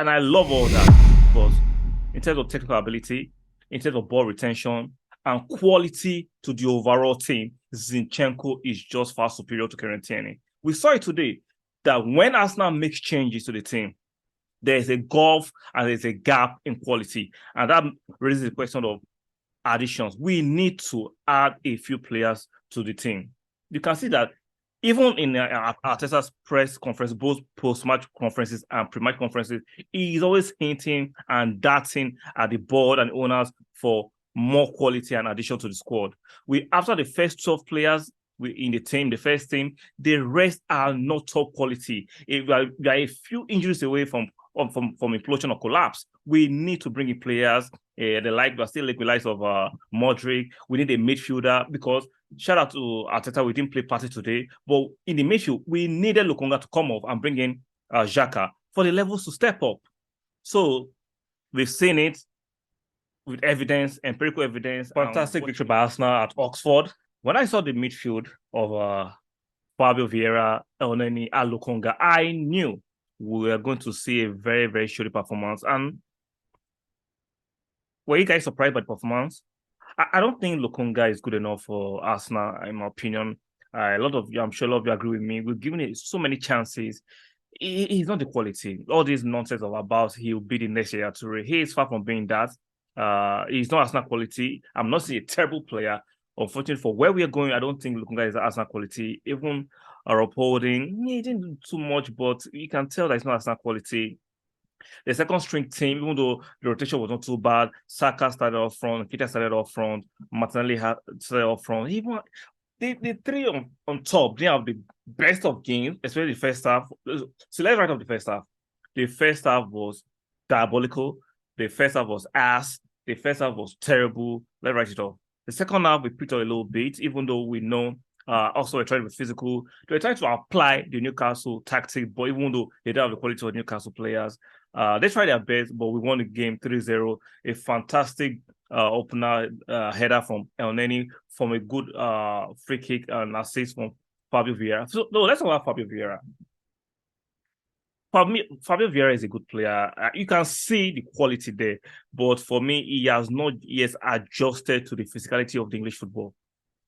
And I love all that. But in terms of technical ability, in terms of ball retention, and quality to the overall team, Zinchenko is just far superior to Kerentieni. We saw it today that when Arsenal makes changes to the team, there's a gulf and there's a gap in quality. And that raises the question of additions. We need to add a few players to the team. You can see that even in Arteta's press conference, both post-match conferences and pre-match conferences, he's always hinting and darting at the board and owners for more quality and addition to the squad. After the first 12 players in the team, the first team, the rest are not top quality. We are a few injuries away from implosion or collapse. We need to bring in players. We're still like the likes of Modric. We need a midfielder because shout out to Arteta, we didn't play party today, but in the midfield, we needed Lokonga to come off and bring in Xhaka for the levels to step up. So we've seen it with evidence, empirical evidence. Fantastic victory by Arsenal at Oxford. When I saw the midfield of Fabio Vieira, Elneny, and Lokonga, I knew we were going to see a very, very showy performance. And were you guys surprised by the performance? I don't think Lokonga is good enough for Arsenal, in my opinion. I'm sure a lot of you agree with me. We've given it so many chances. He's not the quality. All this nonsense about he'll be the next year to he is far from being that. He's not Arsenal quality. I'm not seeing a terrible player. Unfortunately, for where we are going, I don't think Lokonga is Arsenal quality. Even our upholding, he didn't do too much, but you can tell that it's not Arsenal quality. The second string team, even though the rotation was not too bad, Saka started up front, Keita started up front, Martinelli started up front. Even the three on top, they have the best of games, especially the first half. So let's write up the first half. The first half was diabolical. The first half was ass. The first half was terrible. Let's write it off. The second half, we picked up a little bit, even though we know also we're trying to be physical. They're trying to apply the Newcastle tactic, but even though they don't have the quality of Newcastle players, they tried their best, but we won the game 3-0. A fantastic opener header from Elneny, from a good free kick and assist from Fabio Vieira. So, no, let's talk about Fabio Vieira. For me, Fabio Vieira is a good player. You can see the quality there, but for me, he has not yet adjusted to the physicality of the English football.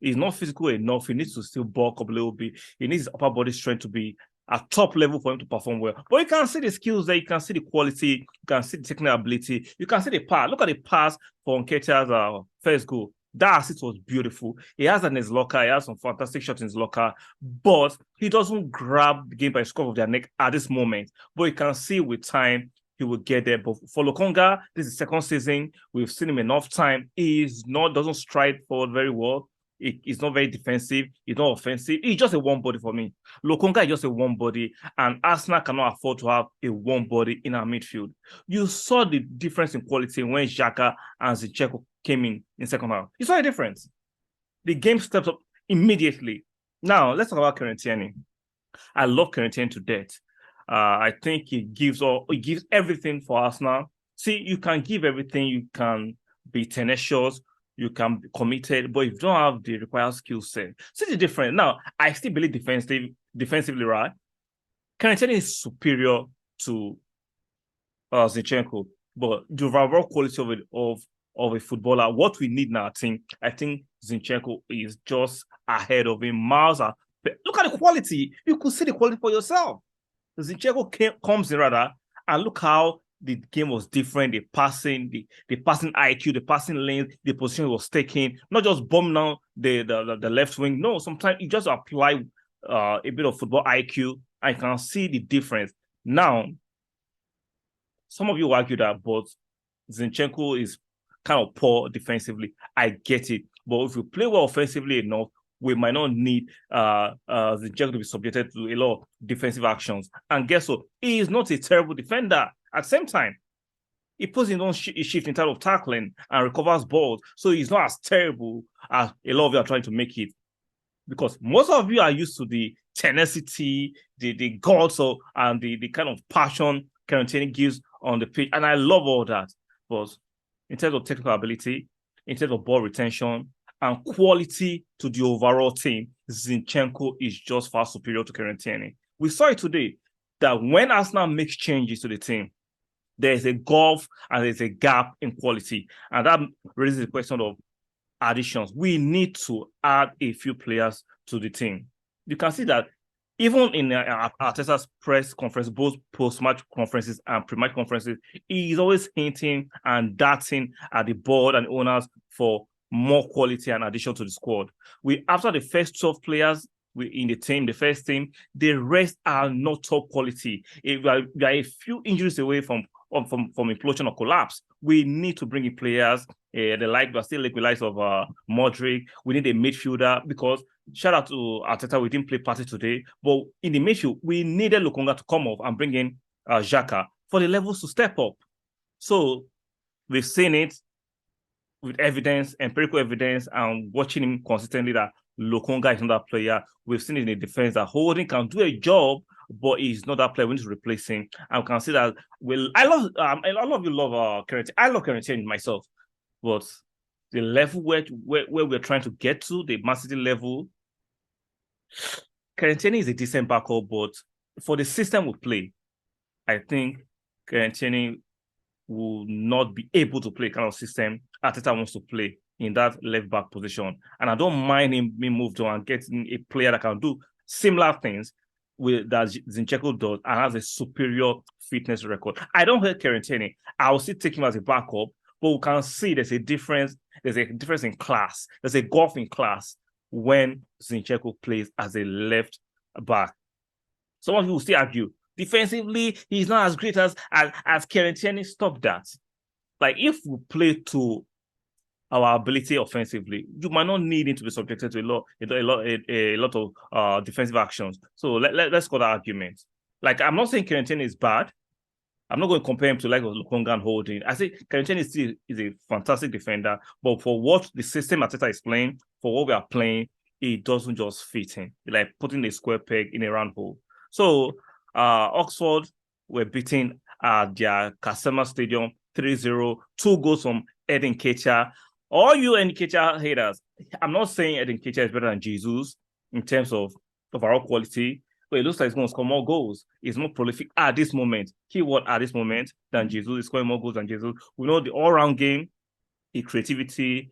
He's not physical enough. He needs to still bulk up a little bit. He needs his upper body strength to be at top level for him to perform well. But you can see the skills there. You can see the quality. You can see the technical ability. You can see the pass. Look at the pass for Nketiah's first goal. That assist was beautiful. He has in his locker. He has some fantastic shots in his locker, but he doesn't grab the game by the scruff of their neck at this moment. But you can see with time, he will get there. But for Lokonga, this is second season. We've seen him enough time. Doesn't stride forward very well. He's not very defensive. He's not offensive. He's just a one body for me. Lokonga is just a one body, and Arsenal cannot afford to have a one body in our midfield. You saw the difference in quality when Xhaka and Zinchenko came in second half. You saw a difference. The game steps up immediately. Now, let's talk about Kerentieni. I love Kerentieni to death. I think he gives everything for Arsenal. See, you can give everything. You can be tenacious. You can be committed, but if you don't have the required skill set, see the difference. Now, I still believe defensively, right? Kerentieni is superior to Zinchenko, but the overall quality of a footballer, what we need now, I think Zinchenko is just ahead of him. Miles are. Look at the quality. You could see the quality for yourself. Zinchenko comes in rather, and look how the game was different. The passing IQ, the passing lane, the position was taking, not just bomb down the left wing. No, sometimes you just apply a bit of football IQ, and you can see the difference. Now, some of you argue that, but Zinchenko is kind of poor defensively. I get it. But if you play well offensively enough, we might not need Zinchenko to be subjected to a lot of defensive actions. And guess what? He is not a terrible defender. At the same time, he puts his own shift in terms of tackling and recovers balls. So he's not as terrible as a lot of you are trying to make it. Because most of you are used to the tenacity, the guts, and the kind of passion Kerentieni gives on the pitch. And I love all that. But in terms of technical ability, in terms of ball retention, and quality to the overall team, Zinchenko is just far superior to Kerentieni. We saw it today that when Arsenal makes changes to the team, There's a gulf and there's a gap in quality. And that raises the question of additions. We need to add a few players to the team. You can see that even in Arteta's press conference, both post-match conferences and pre-match conferences, he's always hinting and darting at the board and owners for more quality and addition to the squad. After the first 12 players in the team, the first team, the rest are not top quality. We are a few injuries away from implosion or collapse. We need to bring in players. We're still like the likes of Modric. We need a midfielder because shout out to Arteta, we didn't play Partey today, but in the midfield, we needed Lokonga to come off and bring in Xhaka for the levels to step up. So we've seen it with evidence, empirical evidence, and watching him consistently that Lokonga is not that player. We've seen it in the defense that Holding can do a job, but he's not that player. We need to replace him. And we can see that. I love a lot of you love Kieran. I love Kieran myself, but the level where we're trying to get to, the Man City level, Kieran is a decent backup, but for the system we play, I think Kieran will not be able to play kind of system Arteta wants to play in that left back position. And I don't mind him being moved on and getting a player that can do similar things that Zinchenko does and has a superior fitness record. I don't hate Kieran. I will still take him as a backup, but we can see there's a difference. There's a difference in class. There's a gulf in class when Zinchenko plays as a left back. Some of you will still argue, defensively, he's not as great as Kieran. Stop that. Like, if we play to our ability offensively, you might not need him to be subjected to a lot of defensive actions. So let's go that argument. Like, I'm not saying Kieran is bad. I'm not going to compare him to like Lokonga and Holding. I say Kieran is a fantastic defender, but for what the system Arteta is playing, for what we are playing, it doesn't just fit in. Like putting a square peg in a round hole. So Oxford were beaten at their Kasema Stadium 3-0, 2 goals from Edin Ketia. All you Ketia haters, I'm not saying Edin Ketia is better than Jesus in terms of overall quality, but it looks like he's going to score more goals. He's more prolific at this moment. Keyword at this moment than Jesus. He's scoring more goals than Jesus. We know the all-round game, the creativity,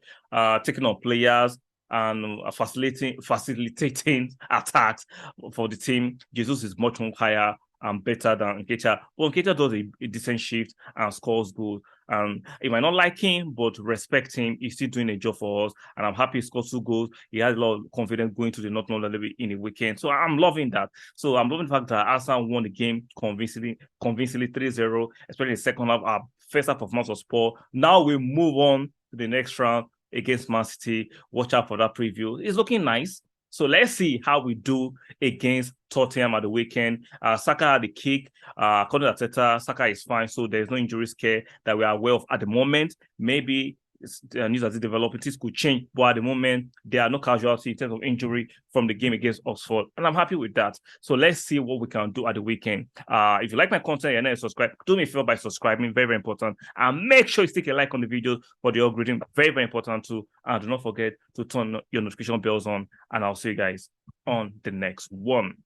taking on players, and facilitating attacks for the team. Jesus is much more higher and better than Nketiah. Well, Nketiah does a decent shift and scores goals. And you might not like him, but respect him. He's still doing a job for us. And I'm happy he scored 2 goals. He has a lot of confidence going to the North London in the weekend. So I'm loving that. So I'm loving the fact that Arsenal won the game convincingly 3-0, especially in the second half. Our first half performance was poor. Now we move on to the next round against Man City. Watch out for that preview. It's looking nice. So let's see how we do against Tottenham at the weekend. Saka had the kick. According to Arteta, Saka is fine, so there's no injury scare that we are aware of at the moment. Maybe news as it develops, things could change, but at the moment, there are no casualties in terms of injury from the game against Oxford, and I'm happy with that. So let's see what we can do at the weekend. If you like my content and subscribe, do me a favor by subscribing, very, very important. And make sure you stick a like on the video for the algorithm, very, very important too. And do not forget to turn your notification bells on, and I'll see you guys on the next one.